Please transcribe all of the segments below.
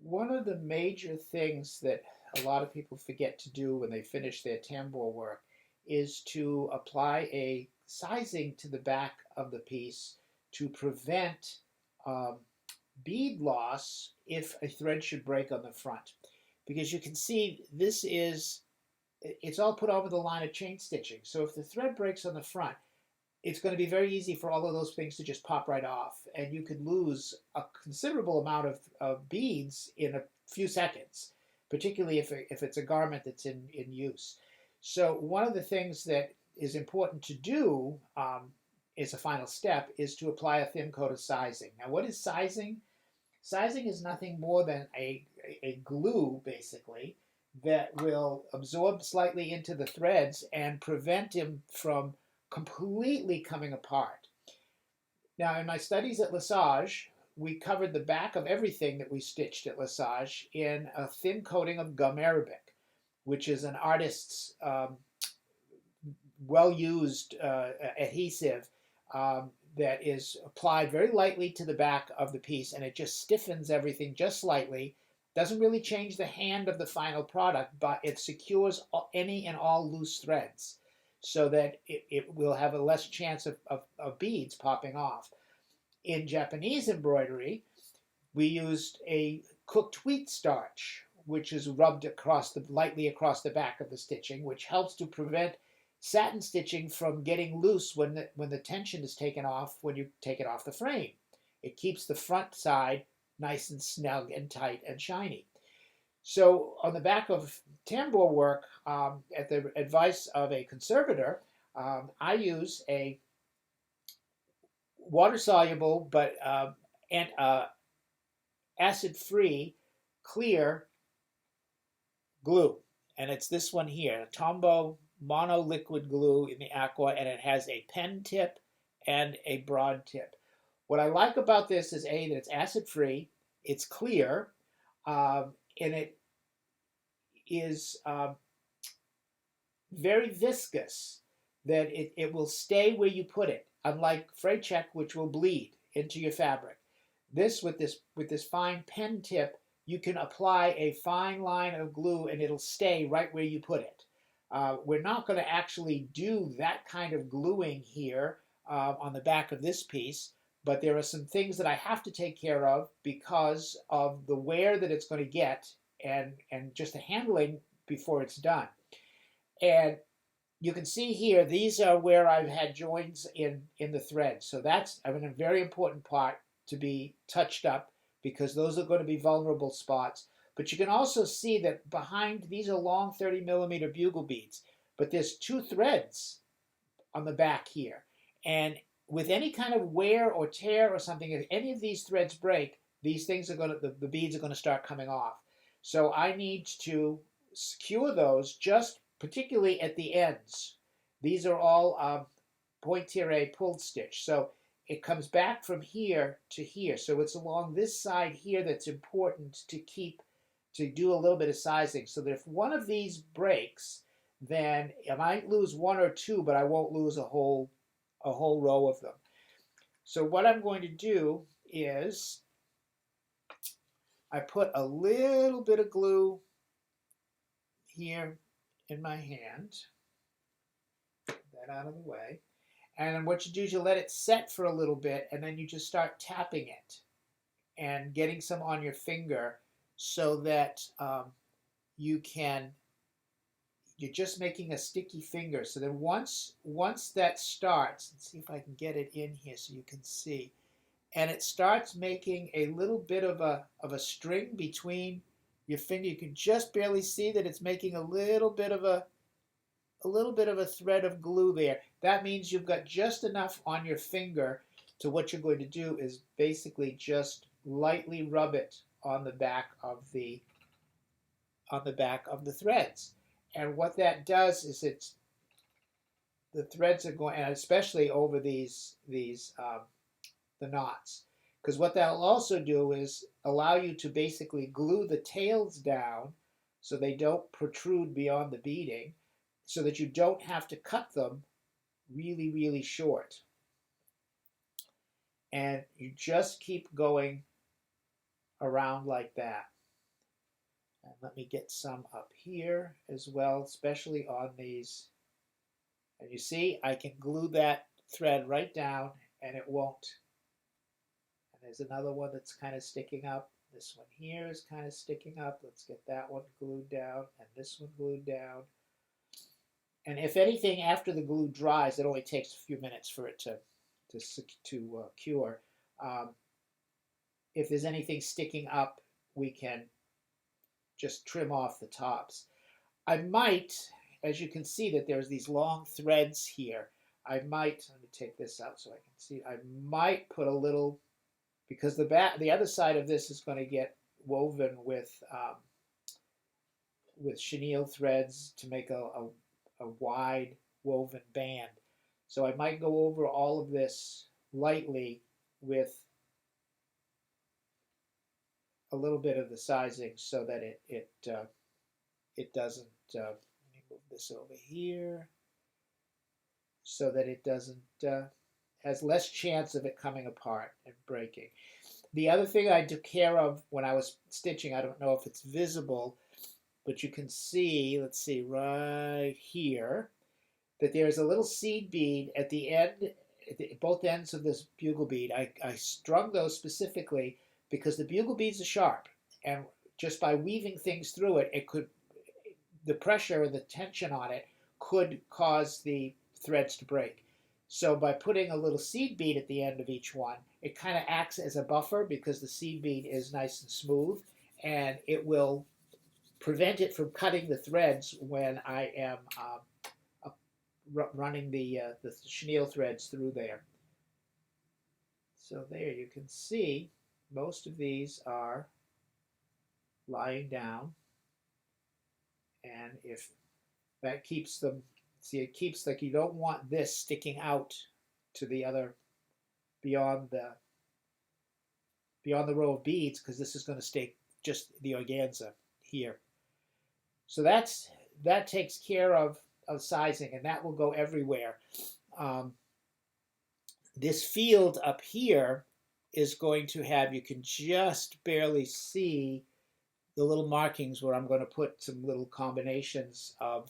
One of the major things that a lot of people forget to do when they finish their tambour work is to apply a sizing to the back of the piece to prevent um, bead loss if a thread should break on the front. Because you can see it's all put over the line of chain stitching. So if the thread breaks on the front, it's going to be very easy for all of those things to just pop right off, and you could lose a considerable amount of beads in a few seconds, particularly if it's a garment that's in use. So one of the things that is important to do is a final step is to apply a thin coat of sizing. Now, what is sizing? Sizing is nothing more than a glue, basically, that will absorb slightly into the threads and prevent them from completely coming apart. Now, in my studies at Lesage, we covered the back of everything that we stitched at Lesage in a thin coating of gum arabic, which is an artist's well-used adhesive that is applied very lightly to the back of the piece, and it just stiffens everything just slightly. Doesn't really change the hand of the final product, but it secures any and all loose threads so that it will have a less chance of beads popping off. In Japanese embroidery, we used a cooked wheat starch, which is rubbed lightly across the back of the stitching, which helps to prevent satin stitching from getting loose when the tension is taken off when you take it off the frame. It keeps the front side nice and snug and tight and shiny. So on the back of tambour work, at the advice of a conservator, I use a water-soluble but and acid-free clear glue. And it's this one here, Tombow Mono Liquid Glue in the Aqua, and it has a pen tip and a broad tip. What I like about this is that it's acid-free, it's clear, and it is very viscous, that it will stay where you put it, unlike Fray Check, which will bleed into your fabric. With this fine pen tip, you can apply a fine line of glue and it'll stay right where you put it. We're not going to actually do that kind of gluing here on the back of this piece, but there are some things that I have to take care of because of the wear that it's going to get and just the handling before it's done. And you can see here, these are where I've had joins in the thread. So that's a very important part to be touched up because those are going to be vulnerable spots. But you can also see that behind, these are long 30mm bugle beads, but there's two threads on the back here. And with any kind of wear or tear or something, if any of these threads break, these things are going to, the beads are going to start coming off. So I need to secure those just particularly at the ends. These are all point-tirer pulled stitch. So it comes back from here to here. So it's along this side here that's important to do a little bit of sizing. So that if one of these breaks, then I might lose one or two, but I won't lose a whole row of them. So what I'm going to do is I put a little bit of glue here in my hand. Get that out of the way. And then what you do is you let it set for a little bit, and then you just start tapping it and getting some on your finger so that you're just making a sticky finger. So then once that starts, let's see if I can get it in here so you can see, and it starts making a little bit of a string between your finger, you can just barely see that it's making a little bit of a thread of glue there. That means you've got just enough on your finger to what you're going to do is basically just lightly rub it on the back of the threads. And what that does is the threads are going, and especially over the knots. Because what that'll also do is allow you to basically glue the tails down so they don't protrude beyond the beading, so that you don't have to cut them really, really short. And you just keep going around like that. And let me get some up here as well, especially on these. And you see, I can glue that thread right down and it won't. And there's another one that's kind of sticking up. This one here is kind of sticking up. Let's get that one glued down and this one glued down. And if anything, after the glue dries, it only takes a few minutes for it to cure. Um, if there's anything sticking up, we can just trim off the tops. I might, as you can see that there's these long threads here, I might, let me take this out so I can see, I might put a little, because the other side of this is going to get woven with chenille threads to make a wide woven band. So I might go over all of this lightly with a little bit of the sizing so that it doesn't. Let me move this over here so that it doesn't has less chance of it coming apart and breaking. The other thing I took care of when I was stitching, I don't know if it's visible, but you can see, let's see, right here, that there's a little seed bead at the end, at both ends of this bugle bead. I strung those specifically because the bugle beads are sharp, and just by weaving things through it, the pressure and the tension on it could cause the threads to break. So by putting a little seed bead at the end of each one, it kind of acts as a buffer because the seed bead is nice and smooth, and it will prevent it from cutting the threads when I am running the chenille threads through there. So there you can see most of these are lying down, and if that keeps them, see, it keeps, like, you don't want this sticking out to the other beyond the row of beads, because this is going to stay just the organza here. So that takes care of sizing, and that will go everywhere. This field up here is going to have, you can just barely see the little markings where I'm going to put some little combinations of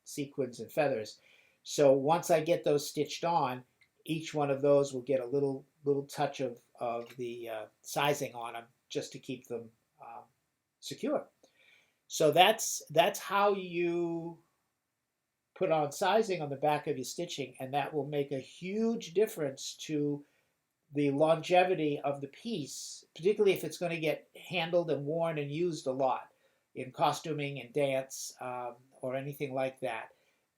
sequins and feathers. So once I get those stitched on, each one of those will get a little touch of the sizing on them just to keep them secure. So that's how you put on sizing on the back of your stitching, and that will make a huge difference to the longevity of the piece, particularly if it's going to get handled and worn and used a lot in costuming and dance or anything like that,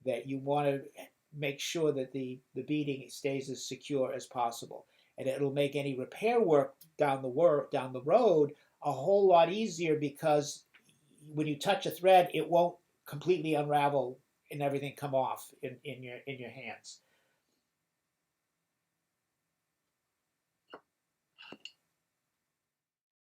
that you want to make sure that the beading stays as secure as possible. And it'll make any repair work down the road a whole lot easier, because when you touch a thread, it won't completely unravel and everything come off in your hands.